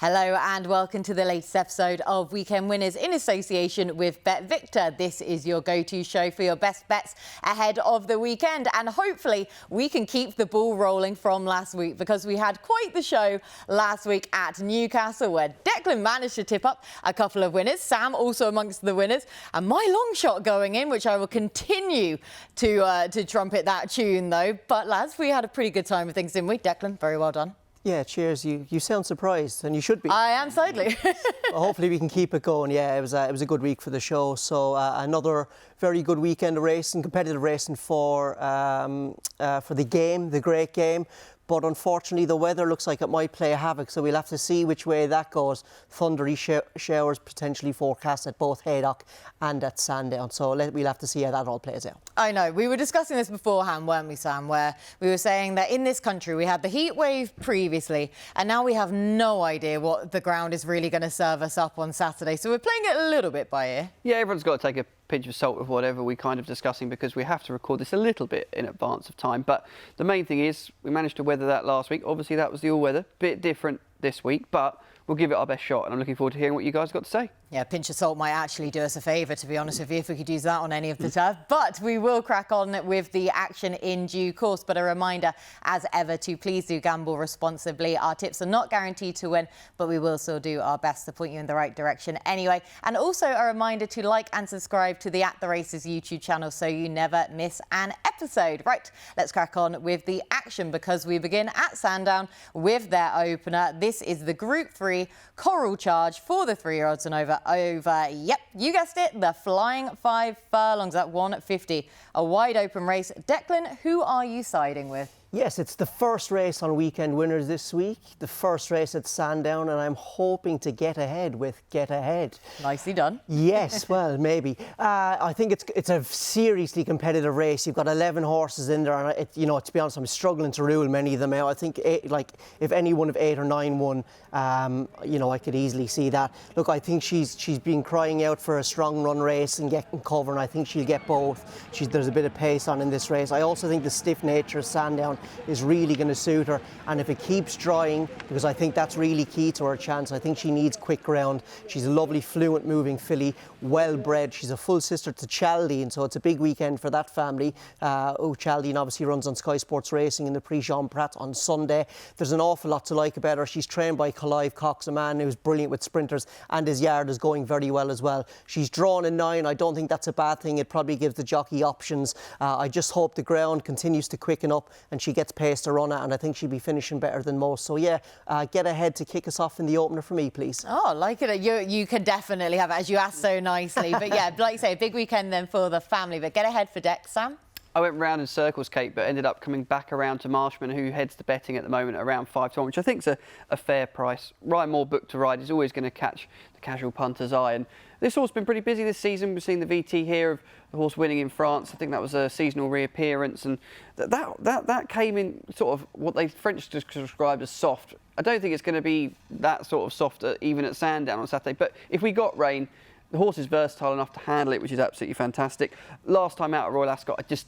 Hello and welcome to the latest episode of Weekend Winners in association with BetVictor. This is your go-to show for your best bets ahead of the weekend, and hopefully we can keep the ball rolling from last week because we had quite the show last week at Newcastle where Declan managed to tip up a couple of winners, Sam also amongst the winners, and my long shot going in, which I will continue to trumpet that tune though. But lads, we had a pretty good time with things, didn't we? Declan, very well done. Yeah, cheers. You sound surprised, and you should be. I am slightly. Well, hopefully we can keep it going. Yeah, it was a good week for the show. So another very good weekend of racing, competitive racing for the great game. But unfortunately, the weather looks like it might play havoc, so we'll have to see which way that goes. Thundery showers potentially forecast at both Haydock and at Sandown. So we'll have to see how that all plays out. I know. We were discussing this beforehand, weren't we, Sam, where we were saying that in this country we had the heat wave previously, and now we have no idea what the ground is really going to serve us up on Saturday. So we're playing it a little bit by ear. Yeah, everyone's got to take a pinch of salt with whatever we're kind of discussing because we have to record this a little bit in advance of time. But the main thing is we managed to weather that last week. Obviously, that was the all-weather. Bit different this week, but we'll give it our best shot. And I'm looking forward to hearing what you guys got to say. Yeah, a pinch of salt might actually do us a favour, to be honest with you, if we could use that on any of the turf. But we will crack on with the action in due course. But a reminder, as ever, to please do gamble responsibly. Our tips are not guaranteed to win, but we will still do our best to point you in the right direction anyway. And also a reminder to like and subscribe to the At The Races YouTube channel so you never miss an episode. Right, let's crack on with the action because we begin at Sandown with their opener. This is the Group 3 Coral Charge for the 3-year-olds and over, yep, you guessed it, the Flying 5 Furlongs at 150. A wide open race. Declan, who are you siding with? Yes, it's the first race on Weekend Winners this week, the first race at Sandown, and I'm hoping to get ahead with Get Ahead. Nicely done. Yes, well, maybe. I think it's a seriously competitive race. You've got 11 horses in there, and to be honest, I'm struggling to rule many of them out. I think if any one of 8 or 9 won, I could easily see that. Look, I think she's been crying out for a strong run race and getting cover, and I think she'll get both. There's a bit of pace on in this race. I also think the stiff nature of Sandown is really going to suit her, and if it keeps drying, because I think that's really key to her chance, I think she needs quick ground. She's a lovely, fluent moving filly, well bred. She's a full sister to Chaldine, so it's a big weekend for that family. Chaldine obviously runs on Sky Sports Racing in the Prix Jean Prat on Sunday. There's an awful lot to like about her. She's trained by Clive Cox, a man who's brilliant with sprinters, and his yard is going very well as well. She's drawn in 9. I don't think that's a bad thing. It probably gives the jockey options. I just hope the ground continues to quicken up and she gets pace to run at, and I think she'll be finishing better than most. So yeah, Get Ahead to kick us off in the opener for me, please. Oh, like it. You can definitely have it, as you asked so nicely. But yeah, like you say, a big weekend then for the family. But Get Ahead for Dex, Sam? I went round in circles, Kate, but ended up coming back around to Marshman, who heads the betting at the moment around 5-1, which I think is a fair price. Ryan Moore booked to ride is always going to catch the casual punter's eye. And this horse has been pretty busy this season. We've seen the VT here of the horse winning in France. I think that was a seasonal reappearance, and that came in sort of what they French described as soft. I don't think it's going to be that sort of soft even at Sandown on Saturday. But if we got rain, the horse is versatile enough to handle it, which is absolutely fantastic. Last time out at Royal Ascot, just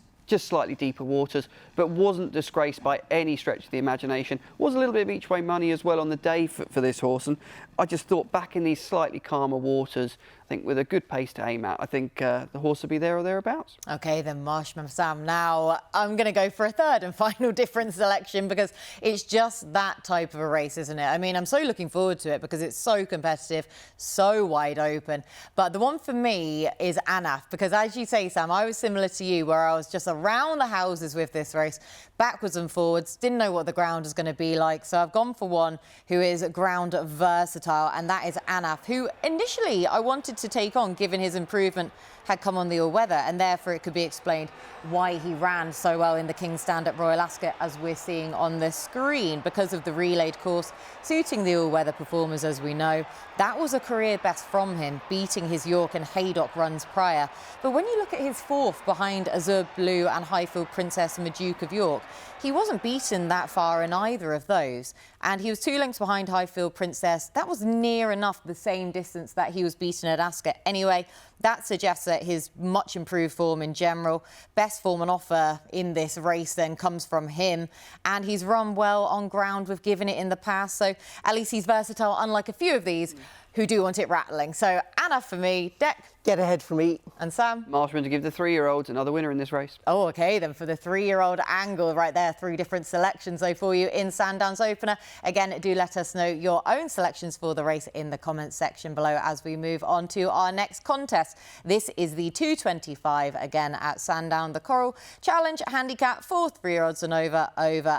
slightly deeper waters, but wasn't disgraced by any stretch of the imagination. Was a little bit of each way money as well on the day for this horse, and I just thought back in these slightly calmer waters, I think with a good pace to aim at, I think the horse will be there or thereabouts. OK, then Marshman Sam. Now I'm going to go for a third and final different selection because it's just that type of a race, isn't it? I mean, I'm so looking forward to it because it's so competitive, so wide open. But the one for me is Anaf, because as you say, Sam, I was similar to you where I was just around the houses with this race, backwards and forwards, didn't know what the ground was going to be like. So I've gone for one who is ground versatile, and that is Anaf, who initially I wanted to take on, given his improvement had come on the all-weather, and therefore it could be explained why he ran so well in the King's Stand at Royal Ascot, as we're seeing on the screen, because of the relayed course suiting the all-weather performers, as we know. That was a career best from him, beating his York and Haydock runs prior. But when you look at his fourth behind Azure Blue and Highfield Princess and the Duke of York, he wasn't beaten that far in either of those. And he was 2 lengths behind Highfield Princess. That was was near enough the same distance that he was beaten at Ascot. Anyway, that suggests that his much improved form in general, best form on offer in this race then comes from him. And he's run well on ground. We've given it in the past. So at least he's versatile, unlike a few of these who do want it rattling. So Anna for me, Deck. Get ahead for me. And Sam? Marshman to give the 3-year-olds another winner in this race. Oh, OK, then for the 3-year-old angle right there, 3 different selections though for you in Sandown's opener. Again, do let us know your own selections for the race in the comments section below as we move on to our next contest. This is the 225 again at Sandown, the Coral Challenge handicap for 3-year-olds and over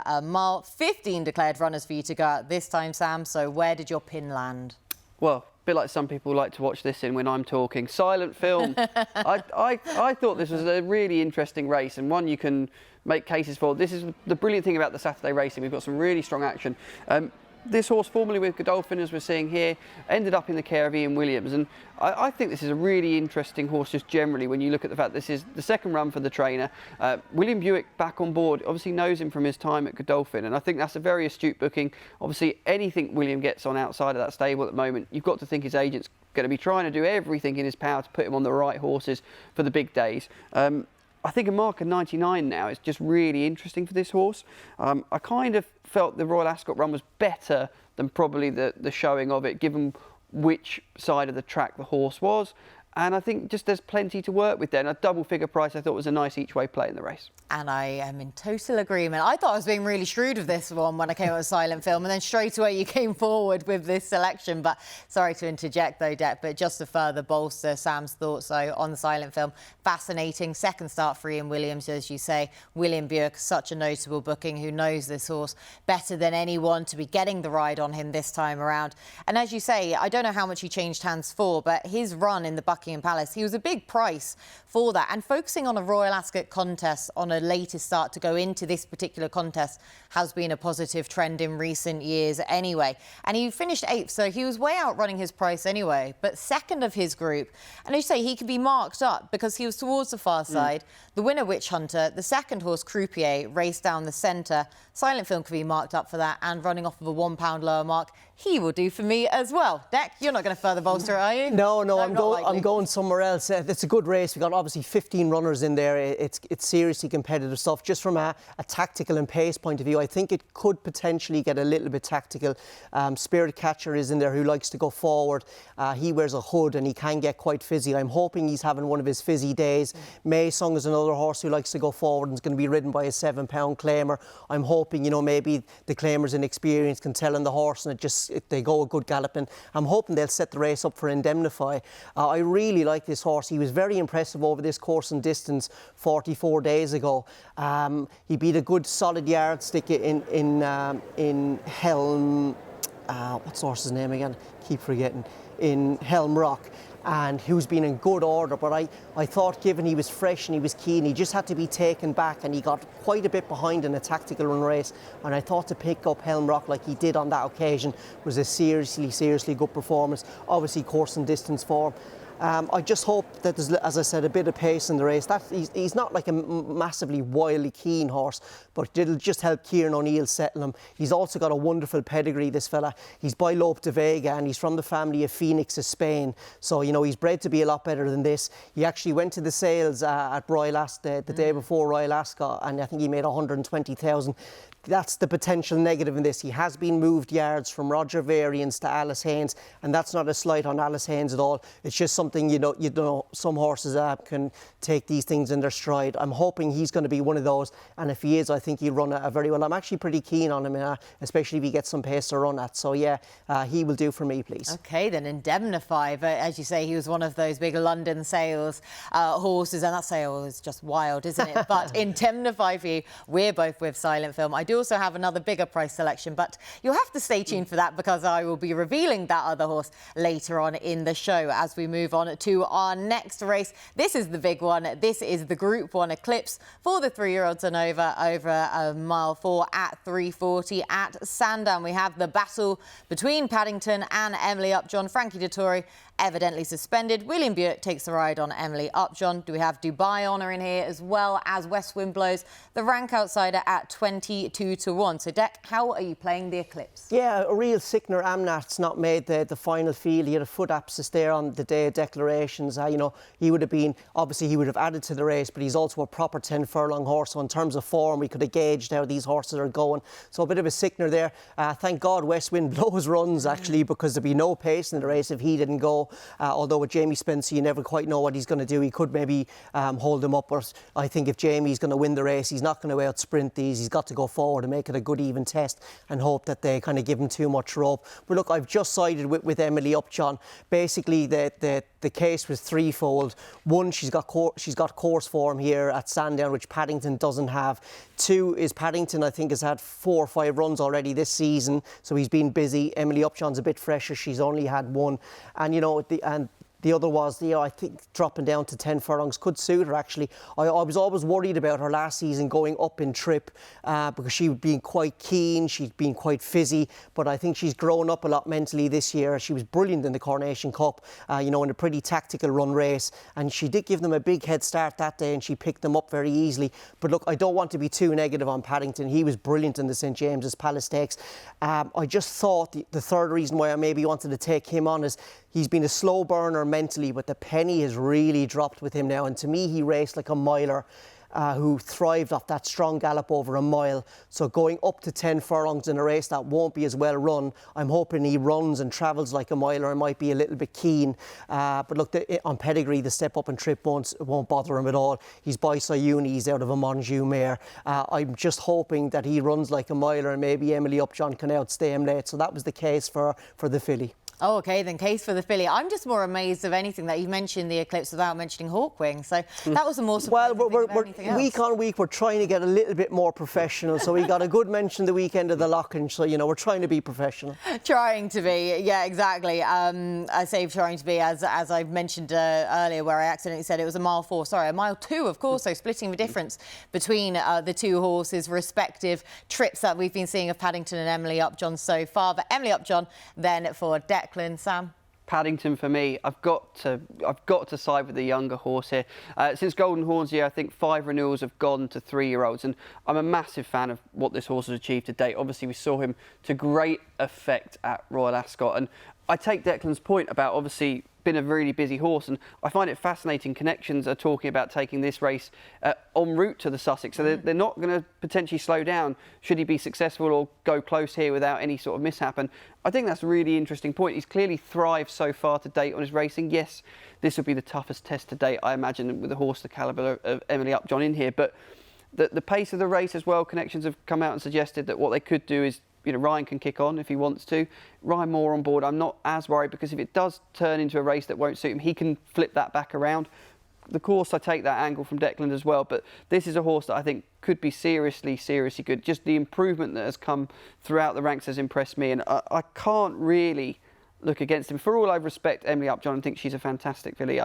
a mile. 15 declared runners for you to go out this time, Sam. So where did your pin land? Well, a bit like some people like to watch this in when I'm talking. Silent film. I thought this was a really interesting race and one you can make cases for. This is the brilliant thing about the Saturday racing. We've got some really strong action. This horse, formerly with Godolphin, as we're seeing here, ended up in the care of Ian Williams. And I think this is a really interesting horse just generally when you look at the fact this is the second run for the trainer. William Buick back on board, obviously knows him from his time at Godolphin. And I think that's a very astute booking. Obviously, anything William gets on outside of that stable at the moment, you've got to think his agent's going to be trying to do everything in his power to put him on the right horses for the big days. I think a mark of 99 now is just really interesting for this horse. I kind of felt the Royal Ascot run was better than probably the showing of it, given which side of the track the horse was. And I think just there's plenty to work with there. And a double figure price I thought was a nice each way play in the race. And I am in total agreement. I thought I was being really shrewd with this one when I came up with silent film, and then straight away you came forward with this selection. But sorry to interject though, Deck, but just to further bolster Sam's thoughts though on the silent film. Fascinating second start for Ian Williams, as you say. William Buick, such a notable booking, who knows this horse better than anyone to be getting the ride on him this time around. And as you say, I don't know how much he changed hands for, but his run in the Buckingham Palace, he was a big price for that. And focusing on a Royal Ascot contest on a later start to go into this particular contest has been a positive trend in recent years anyway. And he finished 8th, so he was way outrunning his price anyway, but second of his group. And as you say, he could be marked up because he was towards the far side. The winner, Witch Hunter, the second horse, Croupier, raced down the centre. Silent film could be marked up for that, and running off of a £1 lower mark, he will do for me as well. Deck, you're not going to further bolster it, are you? No, I'm going somewhere else. It's a good race. We've got obviously 15 runners in there. It's seriously competitive stuff. Just from a tactical and pace point of view, I think it could potentially get a little bit tactical. Spirit Catcher is in there, who likes to go forward. He wears a hood and he can get quite fizzy. I'm hoping he's having one of his fizzy days. May Sung is another horse who likes to go forward and is going to be ridden by a £7 claimer. I'm hoping, maybe the claimer's inexperience can tell in the horse and they go a good galloping. I'm hoping they'll set the race up for Indemnify. I really like this horse. He was very impressive over this course and distance 44 days ago. He beat a good solid yardstick in Helm. What's the horse's name again? Keep forgetting. In Helm Rock. And who's been in good order, but I thought, given he was fresh and he was keen, he just had to be taken back, and he got quite a bit behind in a tactical run race, and I thought to pick up Helm Rock like he did on that occasion was a seriously good performance. Obviously course and distance form. I just hope that there's, as I said, a bit of pace in the race. He's not like a massively wildly keen horse, but it'll just help Kieran O'Neill settle him. He's also got a wonderful pedigree, this fella. He's by Lope de Vega, and he's from the family of Phoenix of Spain. So, he's bred to be a lot better than this. He actually went to the sales at Royal Ascot the day before Royal Ascot, and I think he made 120,000. That's the potential negative in this. He has been moved yards from Roger Varians to Alice Haynes, and that's not a slight on Alice Haynes at all. It's just something, some horses can take these things in their stride. I'm hoping he's going to be one of those, and if he is, I think he'll run it very well. I'm actually pretty keen on him, especially if he gets some pace to run at. So yeah, he will do for me, please. Okay, then Indemnify. But as you say, he was one of those big London sales horses, and that sale is just wild, isn't it? But Indemnify for you. We're both with silent film. I do also have another bigger price selection, but you'll have to stay tuned for that because I will be revealing that other horse later on in the show as we move on to our next race. This is the big one. This is the Group 1 Eclipse for the 3-year-olds and over a mile 4 at 3:40 at Sandown. We have the battle between Paddington and Emily Upjohn. Frankie Dettori, evidently suspended. William Buick takes the ride on Emily Upjohn. Do we have Dubai Honour in here as well as West Wind Blows, the rank outsider at 22-1. So, Dec, how are you playing the Eclipse? Yeah, a real sickener. Amnat's not made the final field. He had a foot abscess there on the day of declarations. You know, he would have been, obviously he would have added to the race, but he's also a proper 10 furlong horse. So in terms of form, we could have gauged how these horses are going. So a bit of a sickener there. Thank God West Wind Blows runs actually, because there'd be no pace in the race if he didn't go. Although with Jamie Spencer, you never quite know what he's going to do. He could maybe hold him up, but I think if Jamie's going to win the race, he's not going to out sprint these. He's got to go forward and make it a good even test and hope that they kind of give him too much rope. But look, I've just sided with Emily Upjohn. Basically, the case was threefold. One, she's got course form here at Sandown, which Paddington doesn't have. Two is Paddington, I think, has had 4 or 5 runs already this season, so he's been busy. Emily Upjohn's a bit fresher. She's only had 1. And, you know, the other was, you know, I think dropping down to 10 furlongs could suit her, actually. I was always worried about her last season going up in trip because she'd been quite keen, she'd been quite fizzy, but I think she's grown up a lot mentally this year. She was brilliant in the Coronation Cup, you know, in a pretty tactical run race, and she did give them a big head start that day and she picked them up very easily. But look, I don't want to be too negative on Paddington. He was brilliant in the St James's Palace Stakes. I just thought the third reason why I maybe wanted to take him on is he's been a slow burner mentally, but the penny has really dropped with him now. And to me, he raced like a miler who thrived off that strong gallop over a mile. So going up to 10 furlongs in a race that won't be as well run, I'm hoping he runs and travels like a miler and might be a little bit keen. But look, on pedigree, the step up and trip won't bother him at all. He's by Sayuni, he's out of a Monjou mare. I'm just hoping that he runs like a miler and maybe Emily Upjohn can outstay him late. So that was the case for the filly. Oh, OK, then case for the filly. I'm just more amazed of anything that you mentioned the Eclipse without mentioning Hawkwing. So that was the more surprising thing about anything else. Week on week, we're trying to get a little bit more professional. So we got a good mention the weekend of the Lockinge. So, you know, we're trying to be professional. Trying to be, yeah, exactly. I say trying to be, as I mentioned earlier, where I accidentally said it was a mile 2, of course. So splitting the difference between the two horses' respective trips that we've been seeing of Paddington and Emily Upjohn so far. But Emily Upjohn then for Declan. Sam? Paddington for me. I've got to side with the younger horse here. Since Golden Horn's year, I think 5 renewals have gone to 3-year-olds, and I'm a massive fan of what this horse has achieved to date. Obviously, we saw him to great effect at Royal Ascot, and I take Declan's point about obviously been a really busy horse, and I find it fascinating. Connections are talking about taking this race en route to the Sussex, so they're not going to potentially slow down should he be successful or go close here without any sort of mishap. And I think that's a really interesting point. He's clearly thrived so far to date on his racing. Yes, this will be the toughest test to date, I imagine, with a horse the calibre of Emily Upjohn in here, but the pace of the race as well. Connections have come out and suggested that what they could do is, you know, Ryan can kick on if he wants to. Ryan Moore on board, I'm not as worried, because if it does turn into a race that won't suit him, he can flip that back around. The course, I take that angle from Declan as well, but this is a horse that I think could be seriously good. Just the improvement that has come throughout the ranks has impressed me, and I can't really look against him. For all I respect Emily Upjohn and think she's a fantastic filly,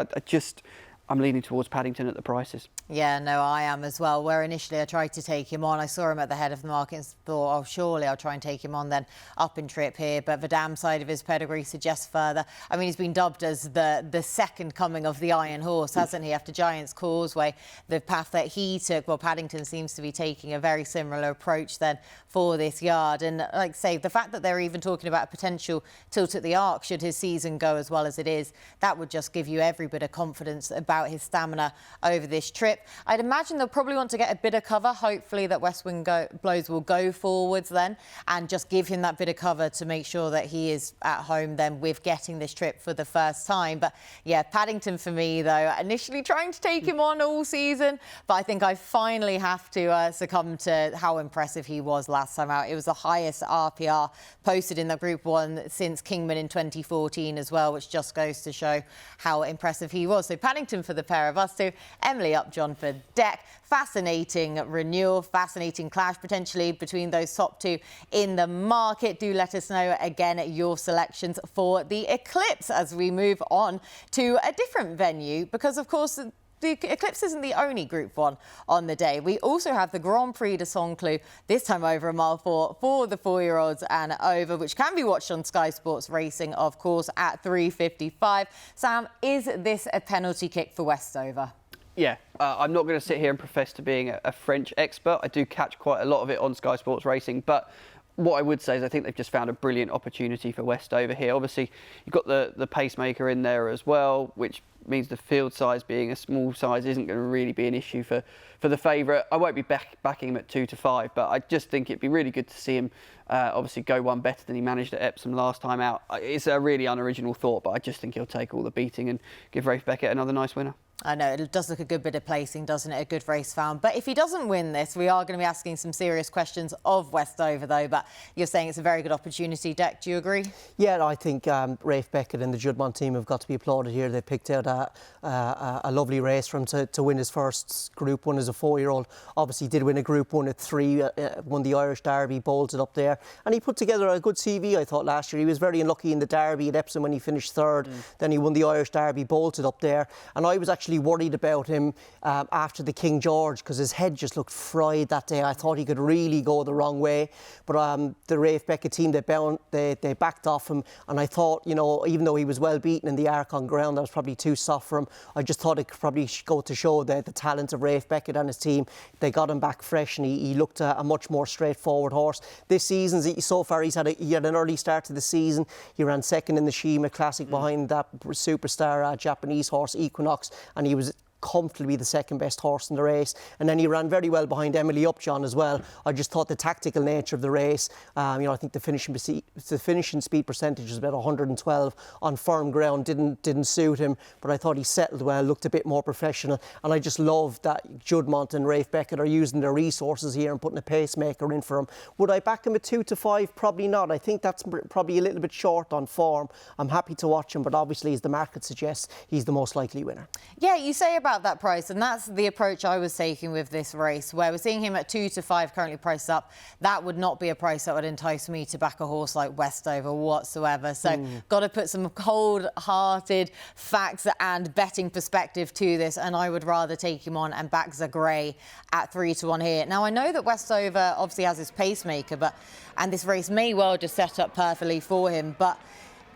I'm leaning towards Paddington at the prices. Yeah, no, I am as well. Where initially I tried to take him on, I saw him at the head of the market and thought, oh, surely I'll try and take him on then up in trip here. But the damn side of his pedigree suggests further. I mean, he's been dubbed as the second coming of the Iron Horse, hasn't he? After Giant's Causeway, the path that he took, well, Paddington seems to be taking a very similar approach then for this yard. And like I say, the fact that they're even talking about a potential tilt at the Arc should his season go as well as it is, that would just give you every bit of confidence about his stamina over this trip. I'd imagine they'll probably want to get a bit of cover. Hopefully that West Wind Blows will go forwards then and just give him that bit of cover to make sure that he is at home then with getting this trip for the first time. But yeah, Paddington for me though, initially trying to take him on all season, but I think I finally have to succumb to how impressive he was last time out. It was the highest RPR posted in the Group 1 since Kingman in 2014 as well, which just goes to show how impressive he was. So Paddington for the pair of us two, Emily Upjohn for Dec. Fascinating renewal, fascinating clash potentially between those top two in the market. Do let us know again your selections for the Eclipse as we move on to a different venue, because of course the Eclipse isn't the only Group 1 on the day. We also have the Grand Prix de Saint-Cloud, this time over a mile for the 4-year-olds and over, which can be watched on Sky Sports Racing, of course, at 3:55. Sam, is this a penalty kick for Westover? Yeah, I'm not going to sit here and profess to being a French expert. I do catch quite a lot of it on Sky Sports Racing, but what I would say is I think they've just found a brilliant opportunity for Westover here. Obviously, you've got the pacemaker in there as well, which means the field size being a small size isn't going to really be an issue for the favourite. I won't be backing him at 2 to 5, but I just think it'd be really good to see him obviously go one better than he managed at Epsom last time out. It's a really unoriginal thought, but I just think he'll take all the beating and give Rafe Beckett another nice winner. I know, it does look a good bit of placing, doesn't it? A good race found. But if he doesn't win this, we are going to be asking some serious questions of Westover, though. But you're saying it's a very good opportunity. Deck, do you agree? Yeah, I think Rafe Beckett and the Judmont team have got to be applauded here. They picked out a lovely race for him to win his first Group 1 as a 4-year-old. Obviously did win a Group 1 at 3, won the Irish Derby, bolted up there. And he put together a good CV, I thought, last year. He was very unlucky in the Derby at Epsom when he finished 3rd. Then he won the Irish Derby, bolted up there. And I was actually worried about him after the King George, because his head just looked fried that day. I thought he could really go the wrong way. But the Rafe Beckett team, they backed off him. And I thought, you know, even though he was well beaten in the arc on ground, that was probably too soft for him. I just thought it could probably go to show the talent of Rafe Beckett and his team. They got him back fresh, and he looked a much more straightforward horse. This season, so far, he had an early start to the season. He ran 2nd in the Shima Classic behind that superstar Japanese horse Equinox, and he was comfortably the 2nd best horse in the race. And then he ran very well behind Emily Upjohn as well. I just thought the tactical nature of the race, you know, I think the finishing speed percentage was about 112 on firm ground, didn't suit him, but I thought he settled well, looked a bit more professional. And I just love that Judmont and Rafe Beckett are using their resources here and putting a pacemaker in for him. Would I back him at 2 to 5? Probably not. I think that's probably a little bit short on form. I'm happy to watch him, but obviously, as the market suggests, he's the most likely winner. Yeah, you say about that price, and that's the approach I was taking with this race, where we're seeing him at 2 to 5 currently priced up. That would not be a price that would entice me to back a horse like Westover whatsoever. So got to put some cold-hearted facts and betting perspective to this, and I would rather take him on and back Zagray at 3 to 1 here. Now, I know that Westover obviously has his pacemaker, and this race may well just set up perfectly for him, but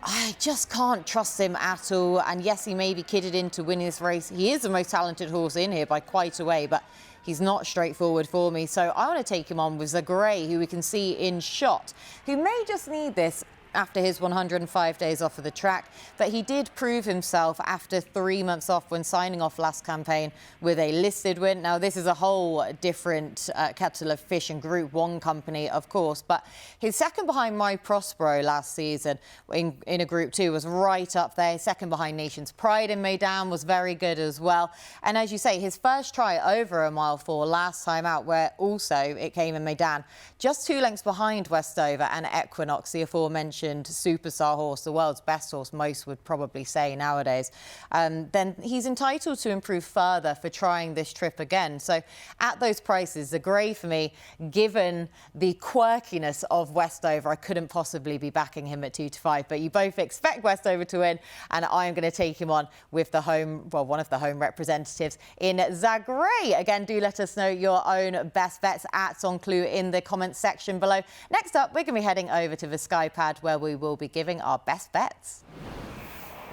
I just can't trust him at all. And yes, he may be kidded into winning this race. He is the most talented horse in here by quite a way, but he's not straightforward for me. So I want to take him on with Zagray, who we can see in shot, who may just need this after his 105 days off of the track. But he did prove himself after 3 months off when signing off last campaign with a listed win. Now, this is a whole different kettle of fish and Group 1 company, of course, but his second behind My Prospero last season in a Group 2 was right up there. Second behind Nation's Pride in Meydan was very good as well. And as you say, his first try over a mile 4 last time out, where also it came in Meydan, just 2 lengths behind Westover and Equinox, the aforementioned superstar horse, the world's best horse, most would probably say nowadays. Then he's entitled to improve further for trying this trip again. So at those prices, the grey for me, given the quirkiness of Westover, I couldn't possibly be backing him at 2 to 5. But you both expect Westover to win, and I am going to take him on with the home, well, one of the home representatives in Zagray. Again, do let us know your own best bets at Saint-Cloud in the comments section below. Next up, we're going to be heading over to the Sky Pad, where we will be giving our best bets.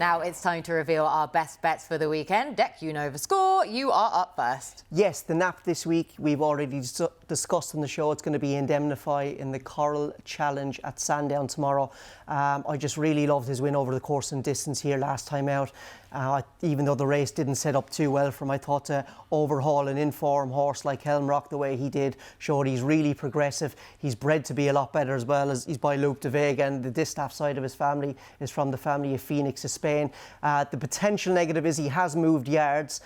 Now it's time to reveal our best bets for the weekend. Deck, you know the score. You are up first. Yes, the nap this week we've already discussed on the show. It's going to be Indemnify in the Coral Challenge at Sandown tomorrow. I just really loved his win over the course and distance here last time out. Even though the race didn't set up too well for him, I thought to overhaul an in-form horse like Helmrock the way he did showed he's really progressive. He's bred to be a lot better as well. As he's by Luke de Vega, and the distaff side of his family is from the family of Phoenix of Spain. The potential negative is he has moved yards.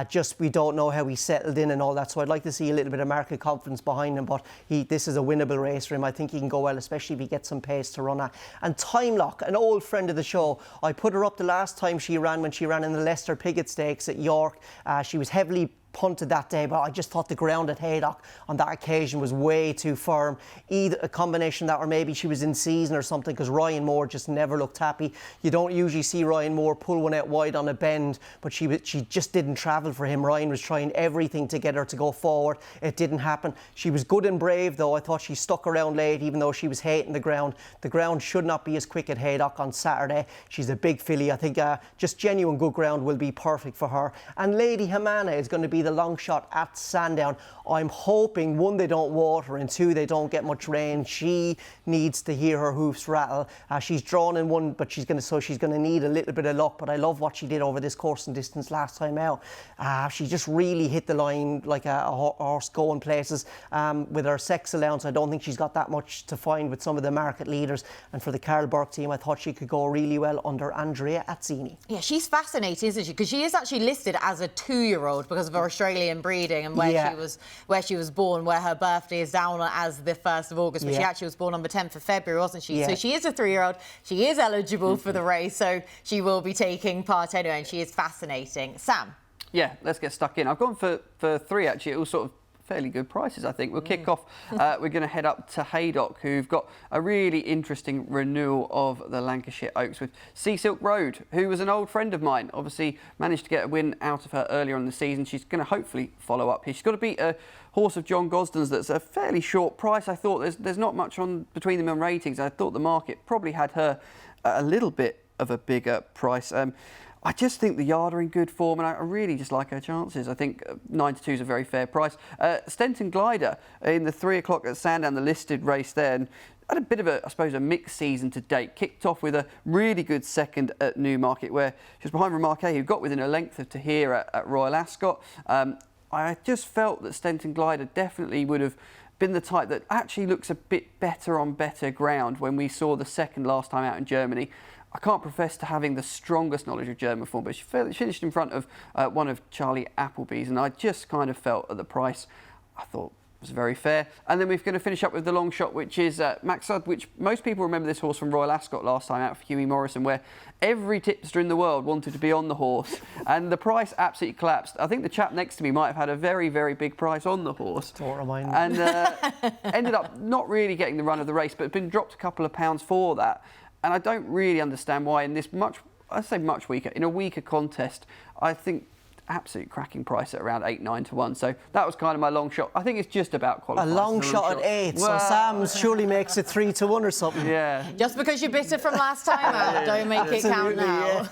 Just we don't know how he settled in and all that. So I'd like to see a little bit of market confidence behind him. But this is a winnable race for him. I think he can go well, especially if he gets some pace to run at. And Time Lock, an old friend of the show. I put her up the last time she ran, when she ran in the Leicester Piggott Stakes at York. She was heavily punted that day, but I just thought the ground at Haydock on that occasion was way too firm. Either a combination of that, or maybe she was in season or something, because Ryan Moore just never looked happy. You don't usually see Ryan Moore pull one out wide on a bend, but she just didn't travel for him. Ryan was trying everything to get her to go forward. It didn't happen. She was good and brave, though. I thought she stuck around late, even though she was hating the ground. The ground should not be as quick at Haydock on Saturday. She's a big filly. I think just genuine good ground will be perfect for her. And Lady Hamana is going to be the long shot at Sandown. I'm hoping, one, they don't water, and two, they don't get much rain. She needs to hear her hoofs rattle. She's drawn in one, but she's going to need a little bit of luck. But I love what she did over this course and distance last time out. She just really hit the line like a horse going places. With her sex allowance, I don't think she's got that much to find with some of the market leaders. And for the Carl Burke team, I thought she could go really well under Andrea Azzini. Yeah, she's fascinating, isn't she? Because she is actually listed as a 2-year-old because of her Australian breeding and where she was born, where her birthday is down as the 1st of August, but she actually was born on the 10th of February, wasn't she? So she is a 3-year-old. She is eligible for the race, so she will be taking part anyway, and she is fascinating. Sam? Yeah, let's get stuck in. I've gone for 3, actually. It was sort of fairly good prices, I think. We'll kick off. We're going to head up to Haydock, who've got a really interesting renewal of the Lancashire Oaks with Sea Silk Road, who was an old friend of mine. Obviously managed to get a win out of her earlier in the season. She's going to hopefully follow up here. She's got to beat a horse of John Gosden's that's a fairly short price. I thought there's not much on between them on ratings. I thought the market probably had her a little bit of a bigger price. I just think the yard are in good form, and I really just like her chances. I think 9-2 is a very fair price. Stenton Glider in the 3 o'clock at Sandown, the listed race there, and had a bit of a, I suppose, a mixed season to date. Kicked off with a really good second at Newmarket, where she was behind Remarque, who got within a length of Tahir at Royal Ascot. I just felt that Stenton Glider definitely would have been the type that actually looks a bit better on better ground when we saw the second last time out in Germany. I can't profess to having the strongest knowledge of German form, but she finished in front of one of Charlie Appleby's, and I just kind of felt at the price I thought was very fair. And then we're going to finish up with the long shot, which is Maxud, which most people remember this horse from Royal Ascot last time out for Hughie Morrison, where every tipster in the world wanted to be on the horse, and the price absolutely collapsed. I think the chap next to me might have had a very, very big price on the horse. Don't remind me. And ended up not really getting the run of the race, but been dropped a couple of pounds for that. And I don't really understand why in this much weaker, in a weaker contest, I think absolute cracking price at around 8-9 to 1. So that was kind of my long shot. I think it's just about qualifying. A long shot at 8, well, so Sam surely makes it 3 to 1 or something. Yeah. Just because you're bitter from last time out, don't make it count now.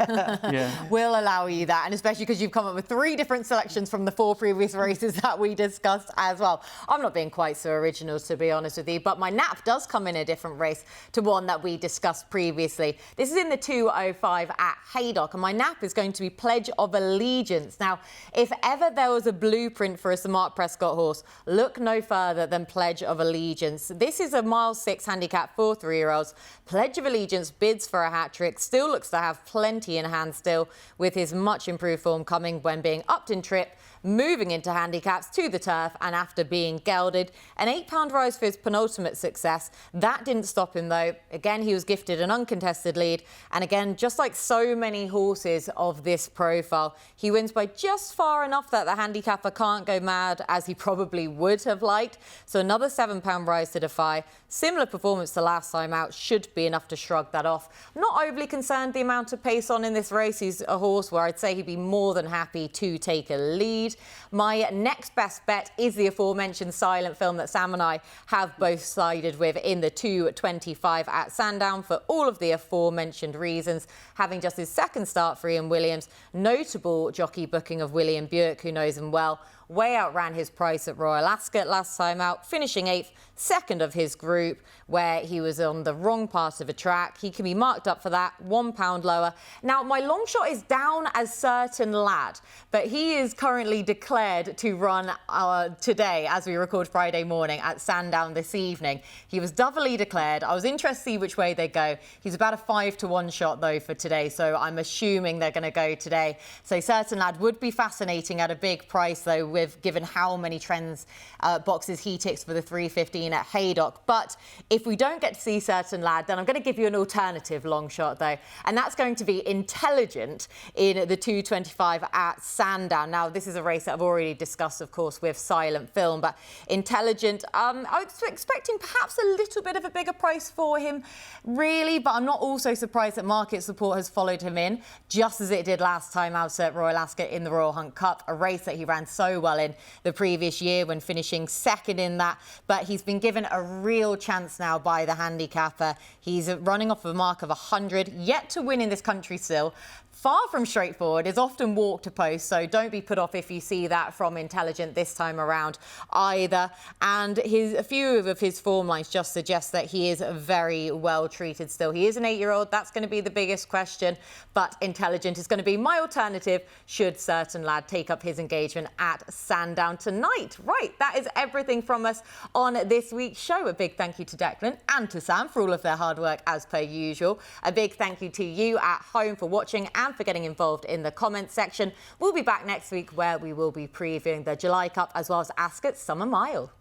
Yeah. We'll allow you that, and especially because you've come up with 3 different selections from the 4 previous races that we discussed as well. I'm not being quite so original, to be honest with you, but my nap does come in a different race to one that we discussed previously. This is in the 2:05 at Haydock, and my nap is going to be Pledge of Allegiance. Now, if ever there was a blueprint for a Sir Mark Prescott horse, look no further than Pledge of Allegiance. This is a mile 6 handicap for 3-year-olds. Pledge of Allegiance bids for a hat-trick, still looks to have plenty in hand still, with his much improved form coming when being upped in trip, moving into handicaps to the turf, and after being gelded. An £8 rise for his penultimate success. That didn't stop him though. Again, he was gifted an uncontested lead, and again, just like so many horses of this profile, he wins by just far enough that the handicapper can't go mad as he probably would have liked. So another £7 rise to Defy. Similar performance to last time out should be enough to shrug that off. I'm not overly concerned the amount of pace on in this race. He's a horse where I'd say he'd be more than happy to take a lead. My next best bet is the aforementioned silent film that Sam and I have both sided with in the 2:25 at Sandown for all of the aforementioned reasons. Having just his second start for Ian Williams, notable jockey booking of William Buick, who knows him well, way outran his price at Royal Ascot last time out, finishing 8th, second of his group, where he was on the wrong part of a track. He can be marked up for that, £1 lower. Now, my long shot is down as Certain Lad, but he is currently declared to run today, as we record Friday morning, at Sandown this evening. He was doubly declared. I was interested to see which way they go. He's about a 5 to 1 shot, though, for today, so I'm assuming they're going to go today. So Certain Lad would be fascinating at a big price, though, with, given how many trends boxes he ticks for the 315 at Haydock. But if we don't get to see Certain Lad, then I'm going to give you an alternative long shot, though, and that's going to be Intelligent in the 225 at Sandown. Now, this is a race that I've already discussed, of course, with Silent Film, but Intelligent, I was expecting perhaps a little bit of a bigger price for him, really, but I'm not also surprised that market support has followed him in, just as it did last time out at Royal Ascot in the Royal Hunt Cup, a race that he ran so well in the previous year when finishing second in that. But he's been given a real chance now by the handicapper. He's running off a mark of 100, yet to win in this country still. Far from straightforward, is often walk to post, so don't be put off if you see that from Intelligent this time around either. And a few of his form lines just suggest that he is very well treated still. He is an 8-year-old, that's going to be the biggest question, but Intelligent is going to be my alternative should Certain Lad take up his engagement at Sandown tonight. Right, that is everything from us on this week's show. A big thank you to Declan and to Sam for all of their hard work as per usual. A big thank you to you at home for watching and for getting involved in the comments section. We'll be back next week where we will be previewing the July Cup as well as Ascot's Summer Mile.